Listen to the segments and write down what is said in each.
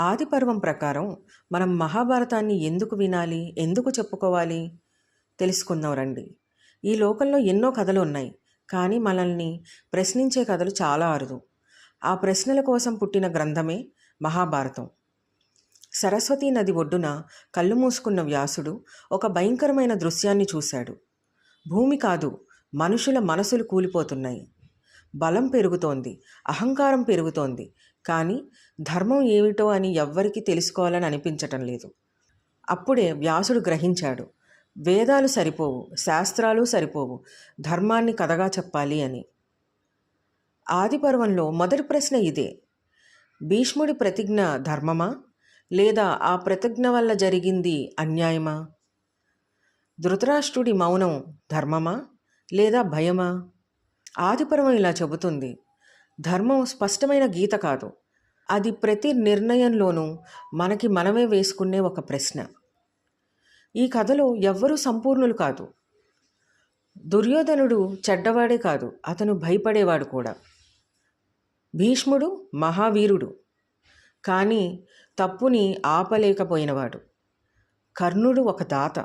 ఆదిపర్వం ప్రకారం మనం మహాభారతాన్ని ఎందుకు వినాలి, ఎందుకు చెప్పుకోవాలి తెలుసుకుందాం రండి. ఈ లోకంలో ఎన్నో కథలు ఉన్నాయి, కానీ మనల్ని ప్రశ్నించే కథలు చాలా అరుదు. ఆ ప్రశ్నల కోసం పుట్టిన గ్రంథమే మహాభారతం. సరస్వతీ నది ఒడ్డున కళ్ళు మూసుకున్న వ్యాసుడు ఒక భయంకరమైన దృశ్యాన్ని చూశాడు. భూమి కాదు, మనుషుల మనసులు కూలిపోతున్నాయి. బలం పెరుగుతోంది, అహంకారం పెరుగుతోంది, కానీ ధర్మం ఏమిటో అని ఎవ్వరికీ తెలుసుకోవాలని అనిపించటం లేదు. అప్పుడే వ్యాసుడు గ్రహించాడు, వేదాలు సరిపోవు, శాస్త్రాలు సరిపోవు, ధర్మాన్ని కథగా చెప్పాలి అని. ఆదిపర్వంలో మొదటి ప్రశ్న ఇదే: భీష్ముడి ప్రతిజ్ఞ ధర్మమా, లేదా ఆ ప్రతిజ్ఞ వల్ల జరిగింది అన్యాయమా? ధృతరాష్ట్రుడి మౌనం ధర్మమా, లేదా భయమా? ఆదిపర్వం ఇలా చెబుతుంది: ధర్మం స్పష్టమైన గీత కాదు, అది ప్రతి నిర్ణయంలోనూ మనకి మనమే వేసుకునే ఒక ప్రశ్న. ఈ కథలో ఎవ్వరూ సంపూర్ణులు కాదు. దుర్యోధనుడు చెడ్డవాడే కాదు, అతను భయపడేవాడు కూడా. భీష్ముడు మహావీరుడు, కానీ తప్పుని ఆపలేకపోయినవాడు. కర్ణుడు ఒక దాత,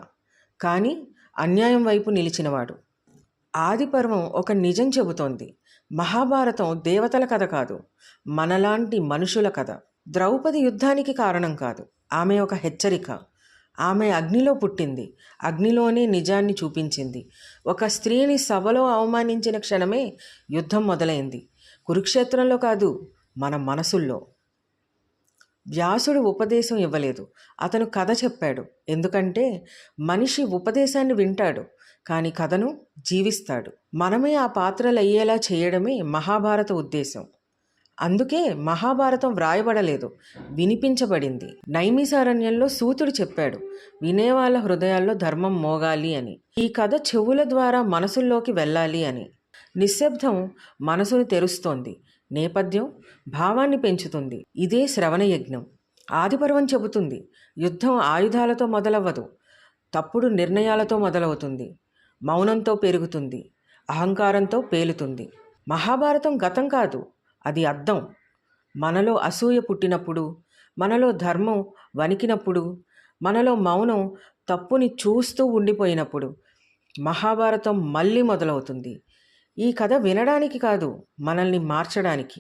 కానీ అన్యాయం వైపు నిలిచినవాడు. ఆదిపర్వం ఒక నిజం చెబుతోంది: మహాభారతం దేవతల కథ కాదు, మనలాంటి మనుషుల కథ. ద్రౌపది యుద్ధానికి కారణం కాదు, ఆమె ఒక హెచ్చరిక. ఆమె అగ్నిలో పుట్టింది, అగ్నిలోనే నిజాన్ని చూపించింది. ఒక స్త్రీని సభలో అవమానించిన క్షణమే యుద్ధం మొదలైంది. కురుక్షేత్రంలో కాదు, మన మనసుల్లో. వ్యాసుడు ఉపదేశం ఇవ్వలేదు, అతను కథ చెప్పాడు. ఎందుకంటే మనిషి ఉపదేశాన్ని వింటాడు, కానీ కథను జీవిస్తాడు. మనమే ఆ పాత్రలు అయ్యేలా చేయడమే మహాభారత ఉద్దేశం. అందుకే మహాభారతం వ్రాయబడలేదు, వినిపించబడింది. నైమిసారణ్యంలో సూతుడు చెప్పాడు, వినేవాళ్ళ హృదయాల్లో ధర్మం మోగాలి అని. ఈ కథ చెవుల ద్వారా మనసుల్లోకి వెళ్ళాలి అని. నిశ్శబ్దం మనసును తెరుస్తోంది, నేపథ్యం భావాన్ని పెంచుతుంది. ఇదే శ్రవణ యజ్ఞం. ఆదిపర్వం చెబుతుంది, యుద్ధం ఆయుధాలతో మొదలవ్వదు, తప్పుడు నిర్ణయాలతో మొదలవుతుంది, మౌనంతో పెరుగుతుంది, అహంకారంతో పేలుతుంది. మహాభారతం గతం కాదు, అది అద్దం. మనలో అసూయ పుట్టినప్పుడు, మనలో ధర్మం వణికినప్పుడు, మనలో మౌనం తప్పుని చూస్తూ ఉండిపోయినప్పుడు మహాభారతం మళ్ళీ మొదలవుతుంది. ఈ కథ వినడానికి కాదు, మనల్ని మార్చడానికి.